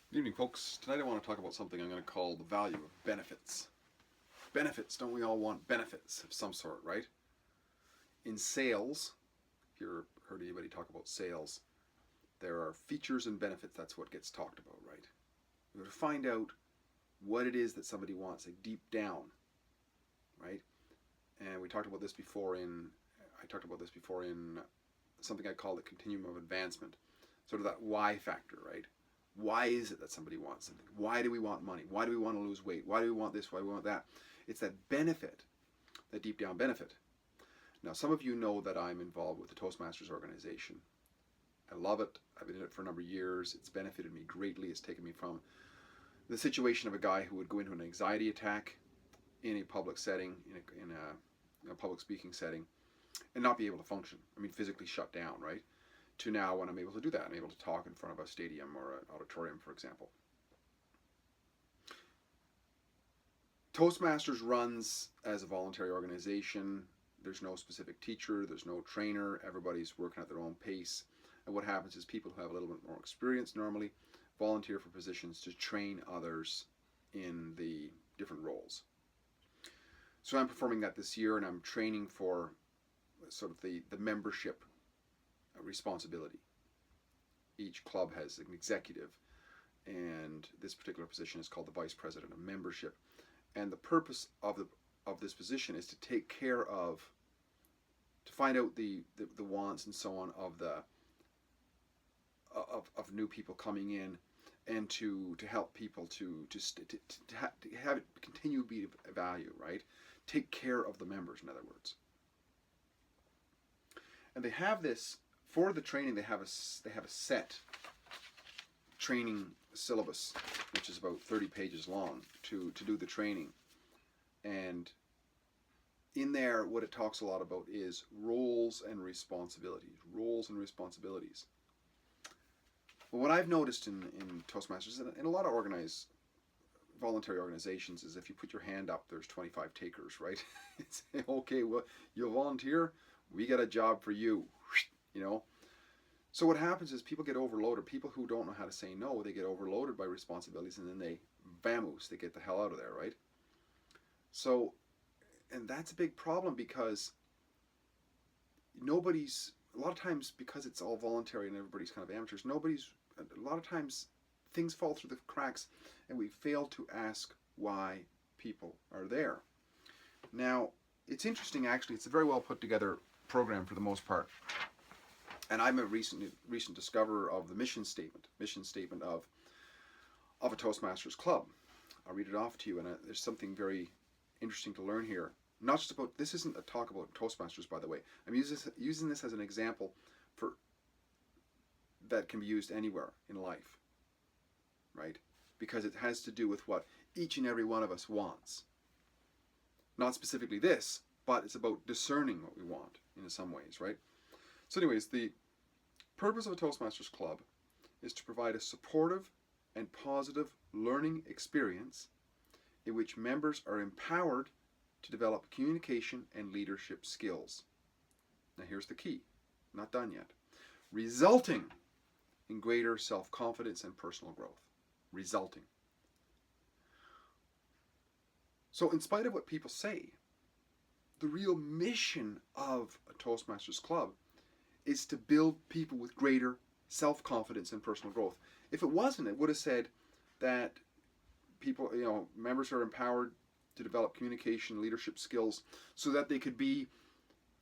Good evening, folks. Tonight I want to talk about something I'm going to call the value of benefits. Benefits, don't we all want benefits of some sort, right? In sales, if you've heard anybody talk about sales, there are features and benefits. That's what gets talked about, right? You have to find out what it is that somebody wants, like deep down, right? And we talked about this before in something I call the continuum of advancement, sort of that why factor, right? Why is it that somebody wants something? Why do we want money? Why do we want to lose weight? Why do we want this? Why do we want that? It's that benefit, that deep down benefit. Now, some of you know that I'm involved with the Toastmasters organization. I love it. I've been in it for a number of years. It's benefited me greatly. It's taken me from the situation of a guy who would go into an anxiety attack in a public setting, in a public speaking setting, and not be able to function. I mean, physically shut down, right? To now when I'm able to do that. I'm able to talk in front of a stadium or an auditorium, for example. Toastmasters runs as a voluntary organization. There's no specific teacher, there's no trainer, everybody's working at their own pace. And what happens is people who have a little bit more experience normally volunteer for positions to train others in the different roles. So I'm performing that this year, and I'm training for sort of the membership responsibility. Each club has an executive, and this particular position is called the Vice President of Membership. And the purpose of this position is to take care of, to find out the wants and so on of new people coming in, and to help people to have it continue to be of value, right? Take care of the members, in other words. And they have this. For the training, they have a set training syllabus, which is about 30 pages long to do the training. And in there, what it talks a lot about is roles and responsibilities. Roles and responsibilities. But what I've noticed in Toastmasters, and in a lot of organized voluntary organizations, is if you put your hand up, there's 25 takers, right? It's okay, well, you'll volunteer, we got a job for you. You know, so what happens is people get overloaded. People who don't know how to say no, they get overloaded by responsibilities, and then they vamoose, they get the hell out of there, right? So, and that's a big problem, because a lot of times, because it's all voluntary and everybody's kind of amateurs, a lot of times things fall through the cracks, and we fail to ask why people are there. Now, it's interesting, actually. It's a very well put together program for the most part. And I'm a recent discoverer of the mission statement of a Toastmasters club. I'll read it off to you, and there's something very interesting to learn here. Not just about, this isn't a talk about Toastmasters, by the way. I'm using this as an example that can be used anywhere in life, right? Because it has to do with what each and every one of us wants. Not specifically this, but it's about discerning what we want in some ways, right? So anyways, the purpose of a Toastmasters club is to provide a supportive and positive learning experience in which members are empowered to develop communication and leadership skills. Now here's the key, not done yet. Resulting in greater self-confidence and personal growth. Resulting. So in spite of what people say, the real mission of a Toastmasters club is to build people with greater self-confidence and personal growth. If it wasn't, it would have said that people, members are empowered to develop communication, leadership skills, so that they could be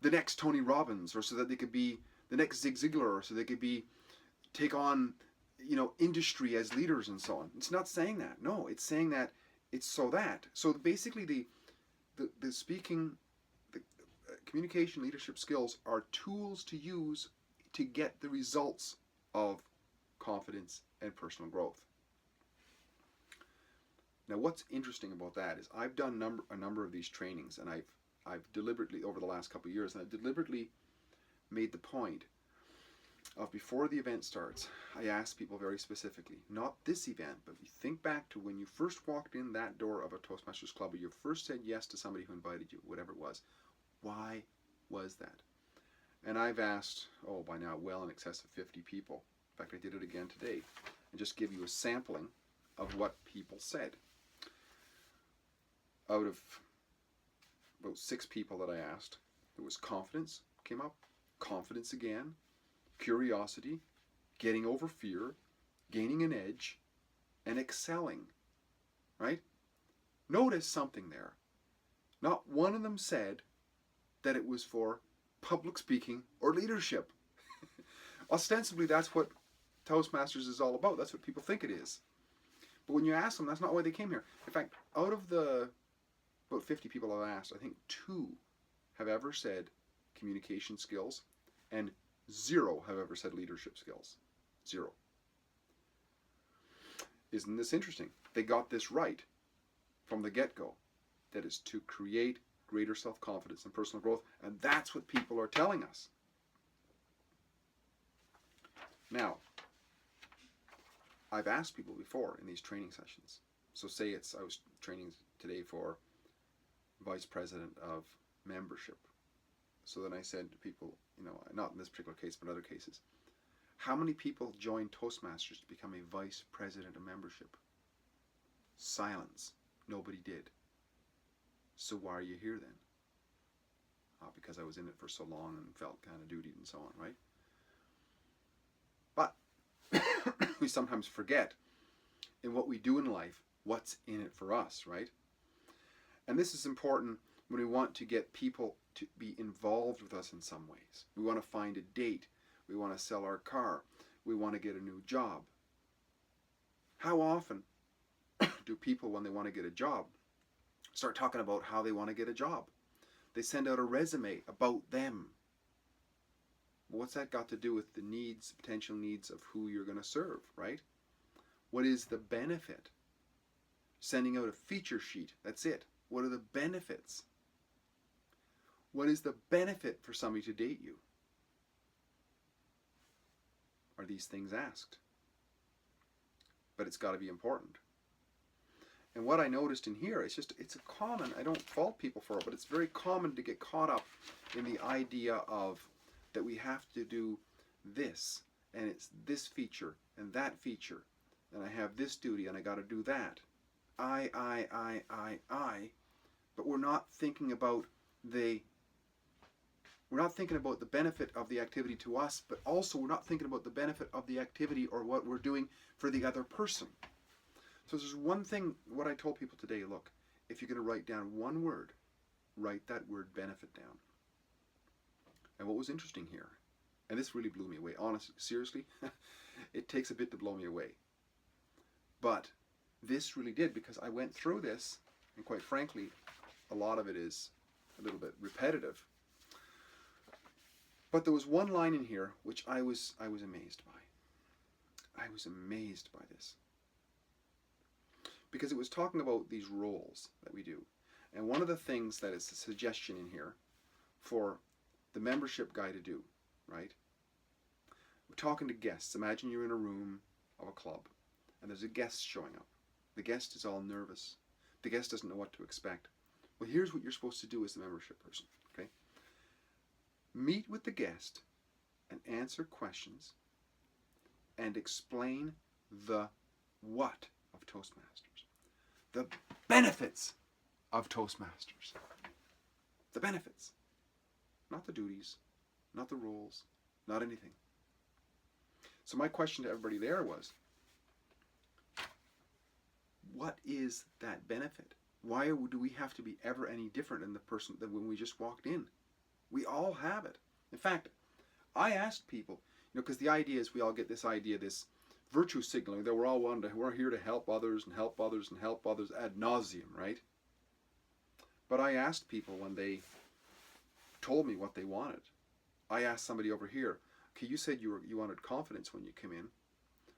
the next Tony Robbins, or so that they could be the next Zig Ziglar, or so they could take on, industry as leaders and so on. It's not saying that. No, it's saying that it's so that. So basically, the communication, leadership skills are tools to use to get the results of confidence and personal growth. Now, what's interesting about that is I've done a number of these trainings, and I've deliberately, over the last couple of years, and I've deliberately made the point of, before the event starts, I ask people very specifically, not this event, but you think back to when you first walked in that door of a Toastmasters club, or you first said yes to somebody who invited you, whatever it was. Why was that? And I've asked, by now, well in excess of 50 people. In fact, I did it again today. and just give you a sampling of what people said. Out of about 6 people that I asked, there was confidence came up, confidence again, curiosity, getting over fear, gaining an edge, and excelling. Right? Notice something there. Not one of them said that it was for public speaking or leadership. Ostensibly, that's what Toastmasters is all about. That's what people think it is. But when you ask them, that's not why they came here. In fact, out of the about 50 people I've asked, I think 2 have ever said communication skills, and 0 have ever said leadership skills. 0. Isn't this interesting? They got this right from the get-go. That is to create greater self-confidence and personal growth, and that's what people are telling us. Now, I've asked people before in these training sessions. So say I was training today for Vice President of Membership. So then I said to people, not in this particular case, but other cases, how many people joined Toastmasters to become a Vice President of Membership? Silence. Nobody did. So why are you here then? Because I was in it for so long and felt kind of duty and so on, right? But we sometimes forget in what we do in life, what's in it for us, right? And this is important when we want to get people to be involved with us in some ways. We want to find a date. We want to sell our car. We want to get a new job. How often do people, when they want to get a job, start talking about how they want to get a job? They send out a resume about them. What's that got to do with the needs, potential needs of who you're going to serve, right? What is the benefit? Sending out a feature sheet, that's it. What are the benefits? What is the benefit for somebody to date you? Are these things asked? But it's got to be important. And what I noticed in here, it's a common, I don't fault people for it, but it's very common to get caught up in the idea of that we have to do this, and it's this feature, and that feature, and I have this duty, and I got to do that. But we're not thinking about the benefit of the activity to us, but also we're not thinking about the benefit of the activity or what we're doing for the other person. So there's one thing, what I told people today, look, if you're going to write down one word, write that word benefit down. And what was interesting here, and this really blew me away, honestly, seriously, it takes a bit to blow me away. But this really did, because I went through this, and quite frankly, a lot of it is a little bit repetitive. But there was one line in here which I was amazed by. I was amazed by this. Because it was talking about these roles that we do. And one of the things that is a suggestion in here for the membership guy to do, right? We're talking to guests. Imagine you're in a room of a club and there's a guest showing up. The guest is all nervous. The guest doesn't know what to expect. Well, here's what you're supposed to do as the membership person, okay? Meet with the guest and answer questions and explain the what of Toastmasters. The benefits of Toastmasters. The benefits. Not the duties, not the roles, not anything. So my question to everybody there was, what is that benefit? Why do we have to be ever any different than the person than when we just walked in? We all have it. In fact, I asked people, because the idea is we all get this idea, this virtue signaling that we're here to help others and help others and help others ad nauseum, right? But I asked people when they told me what they wanted. I asked somebody over here, okay, you said you wanted confidence when you came in.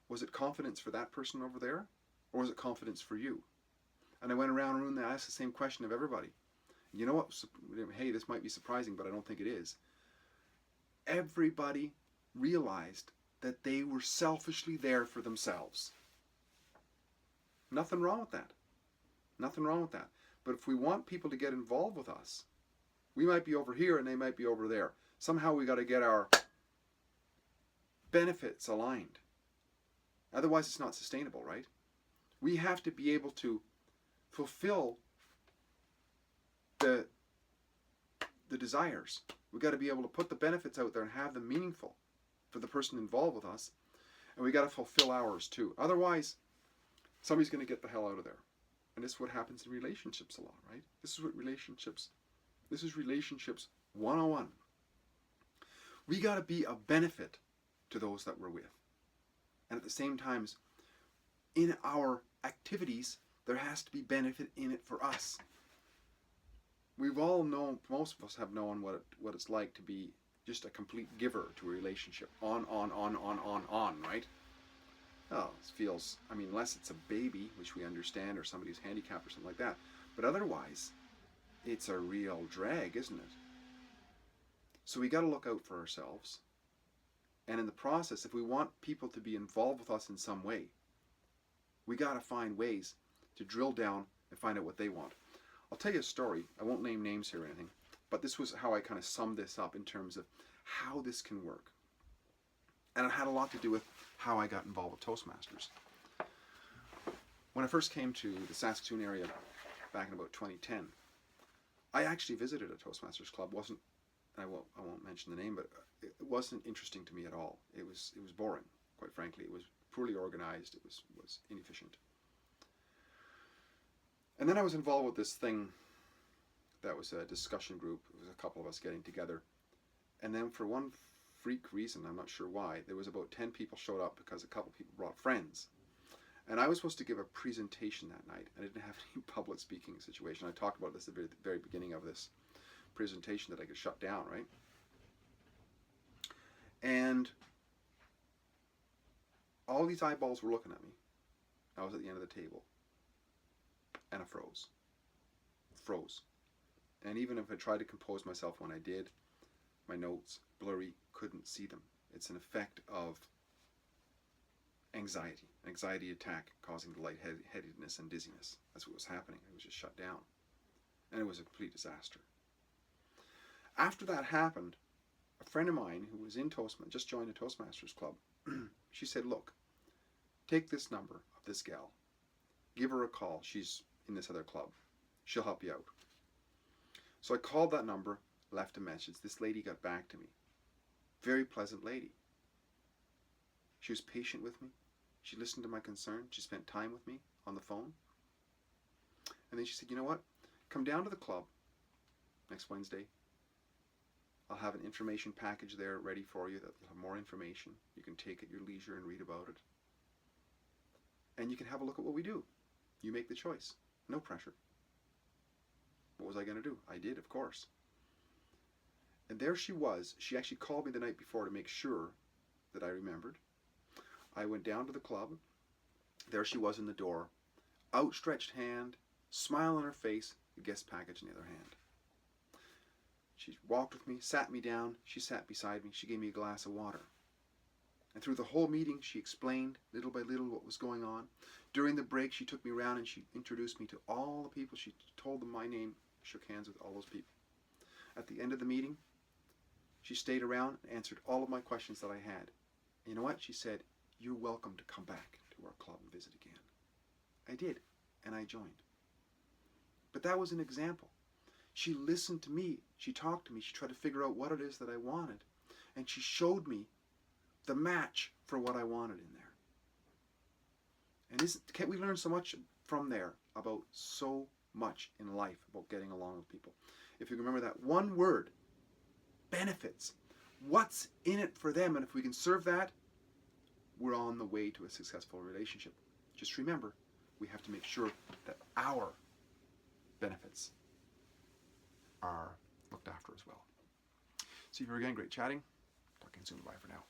Was it confidence for that person over there? Or was it confidence for you? And I went around the room and I asked the same question of everybody. You know what? Hey, this might be surprising, but I don't think it is. Everybody realized that they were selfishly there for themselves. Nothing wrong with that. Nothing wrong with that. But if we want people to get involved with us, we might be over here and they might be over there. Somehow we got to get our benefits aligned. Otherwise, it's not sustainable, right? We have to be able to fulfill the desires. We've got to be able to put the benefits out there and have them meaningful for the person involved with us. And we got to fulfill ours too. Otherwise, somebody's going to get the hell out of there. And this is what happens in relationships a lot, right? This is relationships 101. We got to be a benefit to those that we're with. And at the same time, in our activities, there has to be benefit in it for us. We've all known, most of us have known what it's like to be just a complete giver to a relationship. On, right? Oh, it feels, unless it's a baby, which we understand, or somebody's handicapped or something like that. But otherwise, it's a real drag, isn't it? So we got to look out for ourselves. And in the process, if we want people to be involved with us in some way, we got to find ways to drill down and find out what they want. I'll tell you a story. I won't name names here or anything, but this was how I kind of summed this up in terms of how this can work. And it had a lot to do with how I got involved with Toastmasters. When I first came to the Saskatoon area back in about 2010, I actually visited a Toastmasters club. I won't mention the name, but it wasn't interesting to me at all. It was boring, quite frankly. It was poorly organized. It was inefficient. And then I was involved with this thing that was a discussion group. It was a couple of us getting together. And then for one freak reason, I'm not sure why, there was about 10 people showed up because a couple people brought friends. And I was supposed to give a presentation that night. I didn't have any public speaking situation. I talked about this at the very beginning of this presentation that I could shut down, right? And all these eyeballs were looking at me. I was at the end of the table. And I froze. And even if I tried to compose myself when I did, my notes, blurry, couldn't see them. It's an effect of anxiety attack causing the lightheadedness and dizziness. That's what was happening. It was just shut down. And it was a complete disaster. After that happened, a friend of mine who was in just joined a Toastmasters club, she said, look, take this number of this gal. Give her a call. She's in this other club. She'll help you out. So I called that number, left a message. This lady got back to me. Very pleasant lady. She was patient with me. She listened to my concern. She spent time with me on the phone. And then she said, you know what? Come down to the club next Wednesday. I'll have an information package there ready for you that will have more information. You can take at your leisure and read about it. And you can have a look at what we do. You make the choice. No pressure. What was I going to do? I did, of course. And there she was. She actually called me the night before to make sure that I remembered. I went down to the club. There she was in the door. Outstretched hand, smile on her face, the guest package in the other hand. She walked with me, sat me down. She sat beside me. She gave me a glass of water. And through the whole meeting, she explained little by little what was going on. During the break, she took me around and she introduced me to all the people. She told them my name, shook hands with all those people. At the end of the meeting, she stayed around and answered all of my questions that I had. And you know what? She said, you're welcome to come back to our club and visit again. I did, and I joined. But that was an example. She listened to me. She talked to me. She tried to figure out what it is that I wanted. And she showed me the match for what I wanted in there. And can't we learn so much from there about so much in life about getting along with people? If you remember that one word, benefits. What's in it for them? And if we can serve that, we're on the way to a successful relationship. Just remember, we have to make sure that our benefits are looked after as well. See you again. Great chatting. Talking soon. Bye for now.